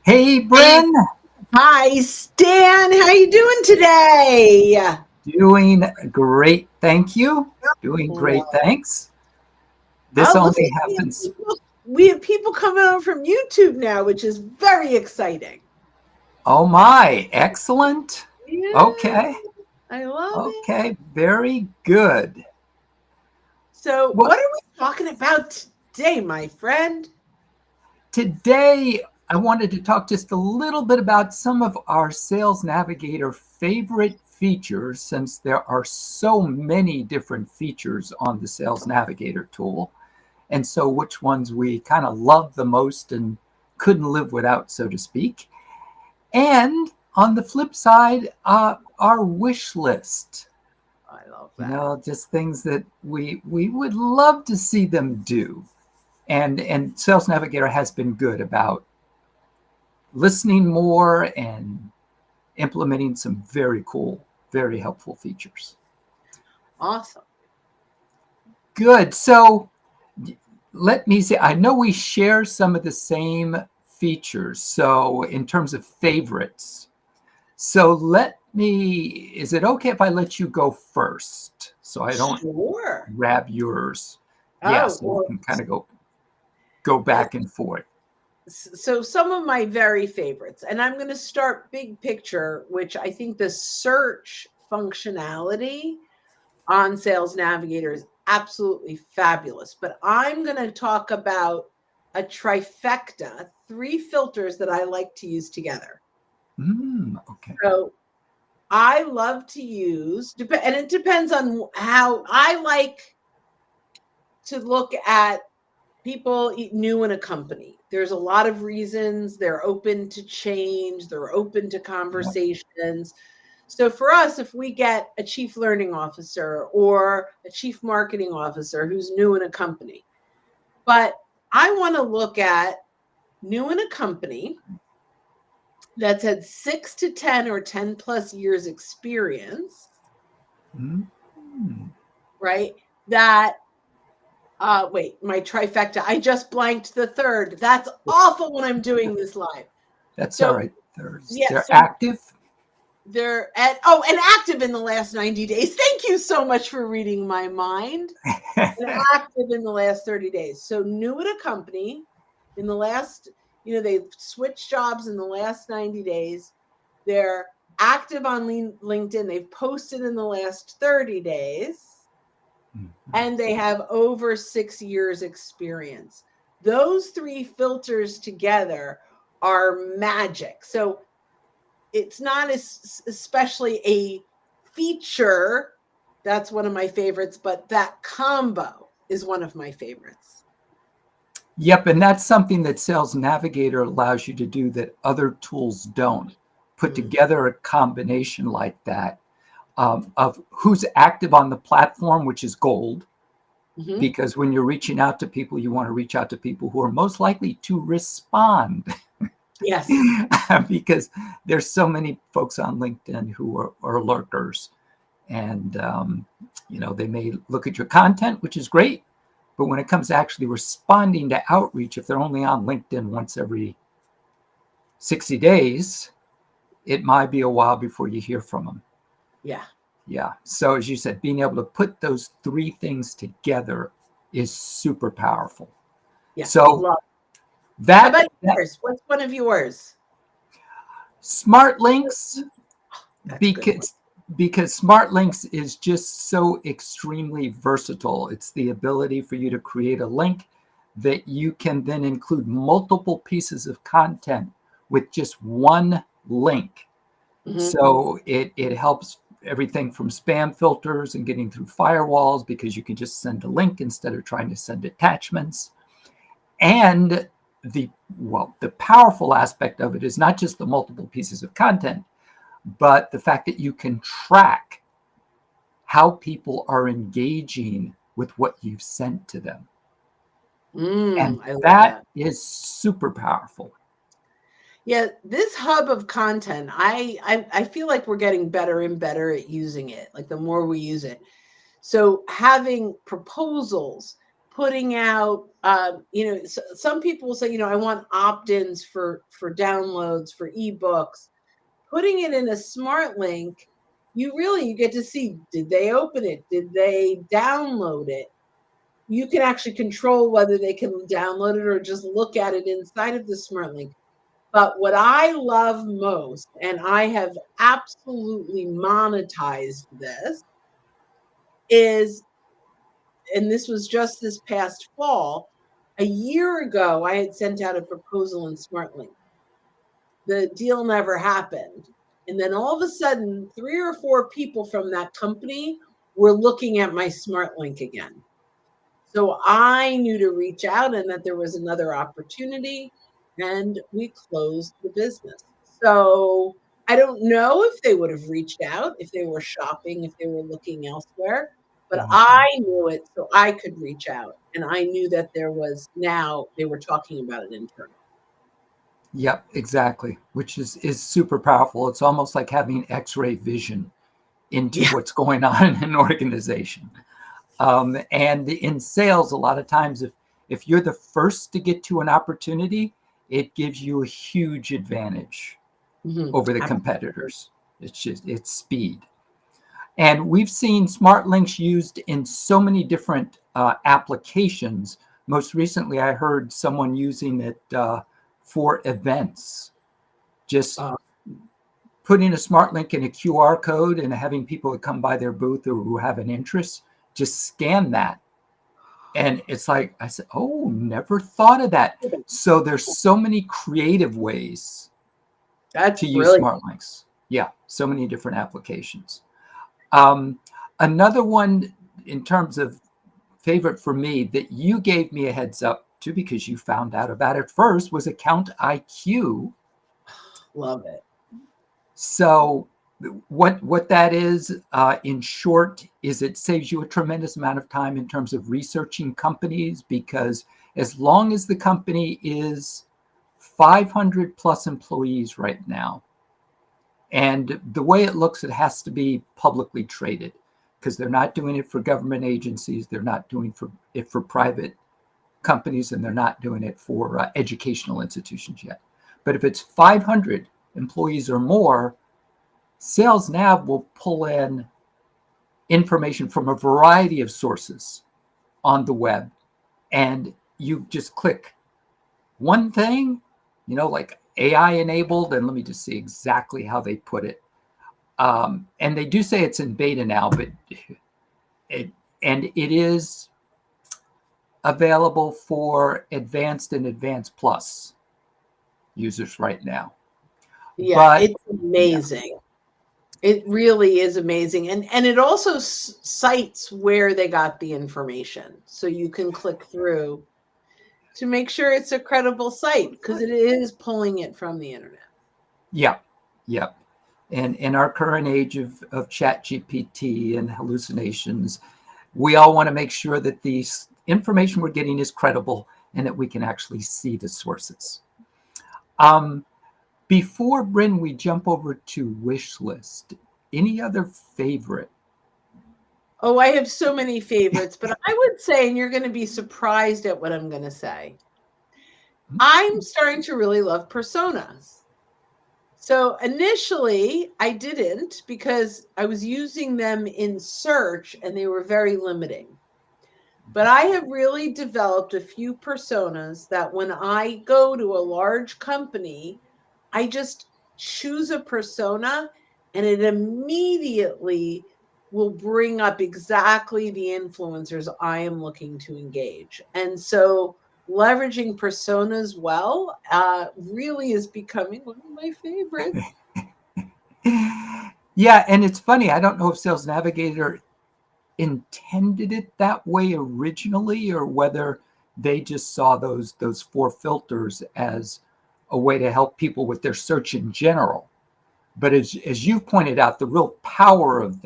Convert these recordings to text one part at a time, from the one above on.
Hey, Hey, Bryn. hi, Stan. How you doing today? Doing great. Thank you. Doing great. Well, Thanks. This oh, look only at happens. we have people coming on from YouTube now, which is very exciting. Oh, my. Excellent. Yeah, Okay. I love it. Okay. Very good. So, Well, what are we talking about today, my friend? today I wanted to talk just a little bit about some of our Sales Navigator favorite features, since there are so many different features on the Sales Navigator tool. And so, which ones we kind of love the most and couldn't live without, so to speak. And on the flip side, our wish list. I love that. Just things that we would love to see them do. And Sales Navigator has been good about listening more and implementing some very cool, very helpful features. Awesome. Good. So let me see. I know we share some of the same features. So in terms of favorites, so is it okay if I let you go first so I don't Sure. grab yours? Yeah, Oh, so we well, can kind of go back and forth. so some of my very favorites, and I'm going to start big picture, which I think the search functionality on Sales Navigator is absolutely fabulous. But I'm going to talk about a trifecta, three filters that I like to use together. Okay. So I love to use, and it depends on how I like to look at people new in a company. There's a lot of reasons. They're open to change, they're open to Yep. conversations. So for us, if we get a chief learning officer or a chief marketing officer who's new in a company, but I want to look at new in a company that's had 6 to 10 or 10 plus years experience, Mm. right? That wait, my trifecta. I just blanked the third. That's awful when I'm doing this live. That's all So right. yeah, They're so active. they're at and active in the last 90 days. Thank you so much for reading my mind. And active in the last 30 days. So new at a company in the last, they've switched jobs in the last 90 days. They're active on LinkedIn. They've posted in the last 30 days and they have over 6 years experience. Those three filters together are magic. So it's not especially a feature. That's one of my favorites, but that combo is one of my favorites. Yep, and that's something that Sales Navigator allows you to do that other tools don't. Put Mm. together a combination like that of who's active on the platform, which is gold, Mm-hmm. because when you're reaching out to people, you want to reach out to people who are most likely to respond. Yes. Because there's so many folks on LinkedIn who are lurkers, and they may look at your content, which is great, but when it comes to actually responding to outreach, if they're only on LinkedIn once every 60 days, it might be a while before you hear from them. Yeah. Yeah. So as you said, being able to put those three things together is super powerful. Yeah. So Love. How that about yours? What's one of yours? smart links, That's a good one. because smart links is just so extremely versatile. It's the ability for you to create a link that you can then include multiple pieces of content with just one link. Mm-hmm. So it helps everything from spam filters and getting through firewalls, because you can just send a link instead of trying to send attachments. And the powerful aspect of it is not just the multiple pieces of content, but the fact that you can track how people are engaging with what you've sent to them. And I love that that. is super powerful. Yeah, this hub of content, I feel like we're getting better and better at using it. Like the more we use it. So having proposals, putting out, some people will say, I want opt-ins for downloads, for ebooks. Putting it in a smart link, you get to see, did they open it? Did they download it? You can actually control whether they can download it or just look at it inside of the smart link. But what I love most, and I have absolutely monetized this, is, and this was just this past fall, a year ago, I had sent out a proposal in SmartLink. The deal never happened. And then all of a sudden, 3 or 4 people from that company were looking at my SmartLink again. So I knew to reach out and that there was another opportunity, and we closed the business. So I don't know if they would have reached out, if they were shopping, if they were looking elsewhere, but I knew it so I could reach out. And I knew that now they were talking about it internally. Yep, exactly. Which is super powerful. It's almost like having X-ray vision into what's going on in an organization. And in sales, a lot of times, if you're the first to get to an opportunity, it gives you a huge advantage over the competitors. It's speed. And we've seen smart links used in so many different applications. Most recently, I heard someone using it for events, just putting a smart link in a QR code and having people that come by their booth or who have an interest just scan that. And it's like, I said, oh, never thought of that. So there's so many creative ways to use smart links. Yeah, so many different applications. Another one in terms of favorite for me that you gave me a heads up to because you found out about it first was Account IQ. Love it. So what that is, in short, is it saves you a tremendous amount of time in terms of researching companies, because as long as the company is 500 plus employees right now, and the way it looks, it has to be publicly traded, because they're not doing it for government agencies, they're not doing it for private companies, and they're not doing it for educational institutions yet. But if it's 500 employees or more, SalesNav will pull in information from a variety of sources on the web, and you just click one thing, like AI enabled, and let me just see exactly how they put it. And they do say it's in beta now, but it is available for advanced and advanced plus users right now. Yeah, it's amazing. Yeah. It really is amazing. And it also cites where they got the information. So you can click through to make sure it's a credible site, because it is pulling it from the internet. Yep. And in our current age of ChatGPT and hallucinations, we all want to make sure that the information we're getting is credible and that we can actually see the sources. Before, Bryn, we jump over to wish list, any other favorite? Oh, I have so many favorites, but I would say, and you're going to be surprised at what I'm going to say, I'm starting to really love personas. So initially I didn't, because I was using them in search and they were very limiting. But I have really developed a few personas that when I go to a large company, I just choose a persona and it immediately will bring up exactly the influencers I am looking to engage. And so leveraging personas well really is becoming one of my favorites. Yeah, and it's funny. I don't know if Sales Navigator intended it that way originally, or whether they just saw those 4 filters as a way to help people with their search in general. But as you pointed out, the real power of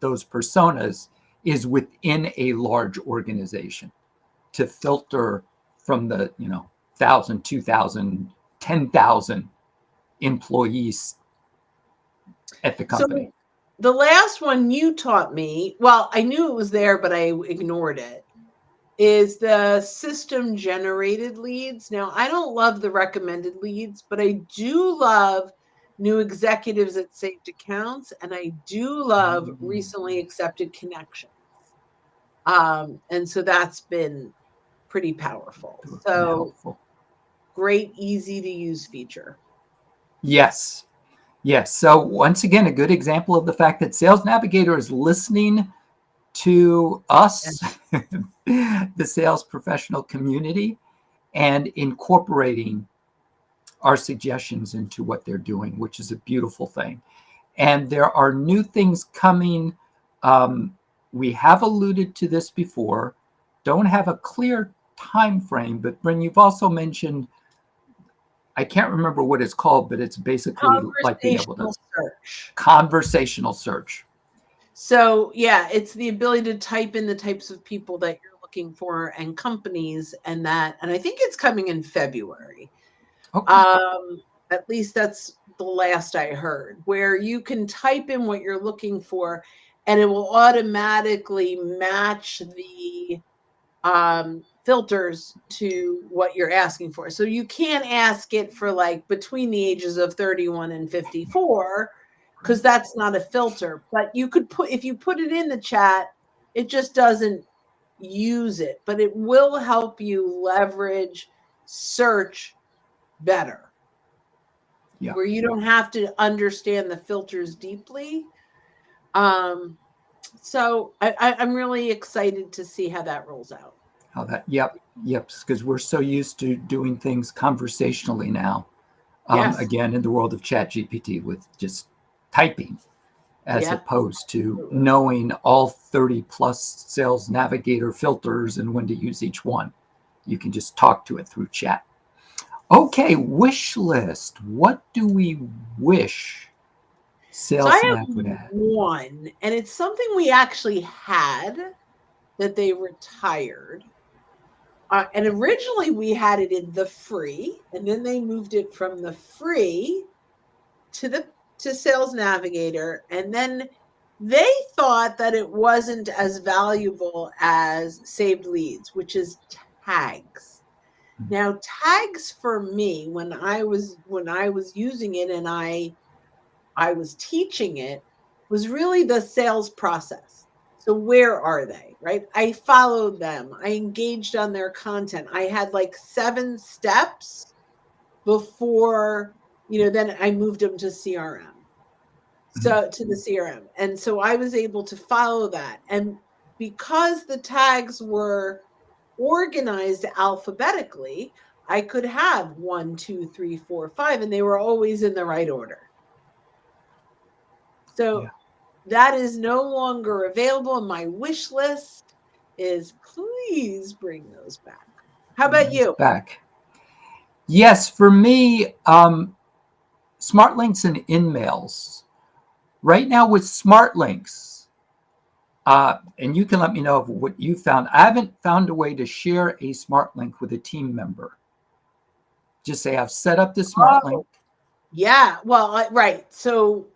those personas is within a large organization to filter from the 1,000, 2,000, 10,000 employees at the company. So the last one you taught me, well, I knew it was there, but I ignored it. is the system generated leads. Now, I don't love the recommended leads, but I do love new executives at saved accounts, and I do love recently accepted connections. And so that's been pretty powerful. Been So helpful. great, easy to use feature. Yes. Yes. So once again, a good example of the fact that Sales Navigator is listening to us, the sales professional community, and incorporating our suggestions into what they're doing, which is a beautiful thing. And there are new things coming. We have alluded to this before. Don't have a clear time frame, but Bryn, you've also mentioned, I can't remember what it's called, but it's basically like being able to conversational search. So yeah, it's the ability to type in the types of people that you're looking for and companies and that, and I think it's coming in February. Okay. At least that's the last I heard, where you can type in what you're looking for and it will automatically match the filters to what you're asking for. So you can't ask it for like between the ages of 31 and 54 because that's not a filter. But you could put, if you put it in the chat, it just doesn't use it, but it will help you leverage search better. Yeah. Where you don't have to understand the filters deeply. So I'm really excited to see how that rolls out. How that, yep, because we're so used to doing things conversationally now. Yes. Again, in the world of ChatGPT with just typing, as opposed to knowing all 30 plus Sales Navigator filters and when to use each one. You can just talk to it through chat. Okay, wish list. What do we wish Sales Nav would add? One, and it's something we actually had that they retired. And originally we had it in the free, and then they moved it from the free to Sales Navigator, and then they thought that it wasn't as valuable as saved leads, which is tags. Now, tags for me, when I was using it and I was teaching it, was really the sales process. So where are they, right? I followed them. I engaged on their content. I had like 7 steps before, then I moved them to CRM. So to the CRM. And so I was able to follow that. And because the tags were organized alphabetically, I could have 1, 2, 3, 4, 5, and they were always in the right order. So that is no longer available. And my wish list is please bring those back. How about you? Back. Yes, for me, smart links and InMails. Right now with smart links, and you can let me know of what you found. I haven't found a way to share a smart link with a team member. Just say I've set up this smart link. Yeah, well, right. So,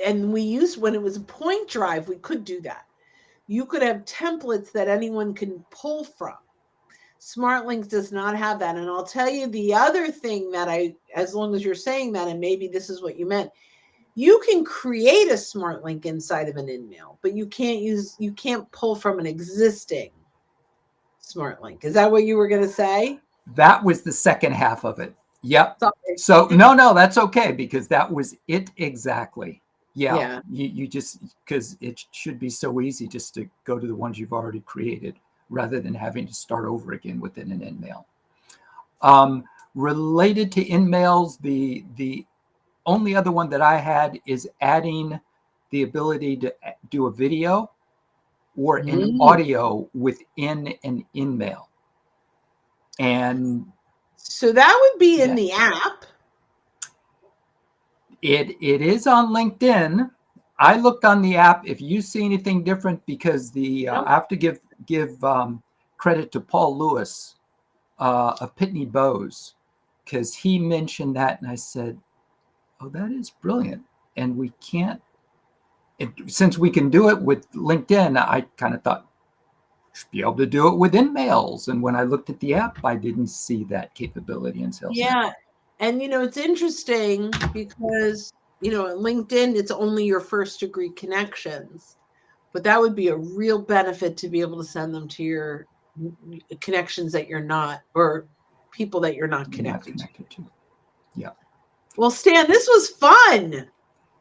and we used, when it was a point drive, we could do that. You could have templates that anyone can pull from. Smart Links does not have that. And I'll tell you the other thing that as long as you're saying that, and maybe this is what you meant, you can create a smart link inside of an InMail, but you can't pull from an existing smart link. Is that what you were going to say? That was the second half of it. Yep. Sorry. So no, that's okay, because that was it exactly. Yeah. You just, because it should be so easy just to go to the ones you've already created rather than having to start over again within an InMail. Related to InMails, the only other one that I had is adding the ability to do a video or an audio within an InMail. And so that would be in the app. It is on LinkedIn. I looked on the app. If you see anything different, because I have to give credit to Paul Lewis of Pitney Bowes, because he mentioned that, and I said, "Oh, that is brilliant." And we can't, since we can do it with LinkedIn. I kind of thought, should be able to do it within mails. And when I looked at the app, I didn't see that capability in Sales Yeah. Navigator. And, it's interesting because, in LinkedIn, it's only your first degree connections. But that would be a real benefit to be able to send them to your connections that you're not, or people that you're not connected to. Yeah. Well, Stan, this was fun.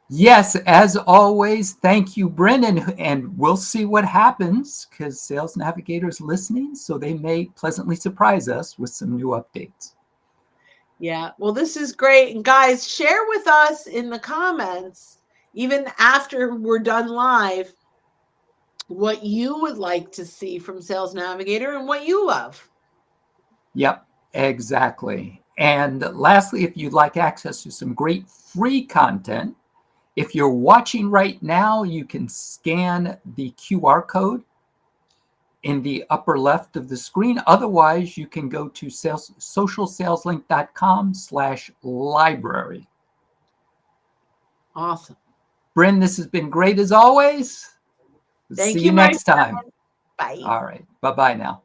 Yes, as always, thank you, Brennan. And we'll see what happens because Sales Navigator is listening, so they may pleasantly surprise us with some new updates. Yeah, well, this is great. And guys, share with us in the comments, even after we're done live, what you would like to see from Sales Navigator and what you love. Yep, exactly. And lastly, if you'd like access to some great free content, if you're watching right now, you can scan the QR code in the upper left of the screen. Otherwise, you can go to socialsaleslink.com/library. Awesome. Bryn, this has been great as always. Thank See you you next time. Bye. All right. Bye-bye now.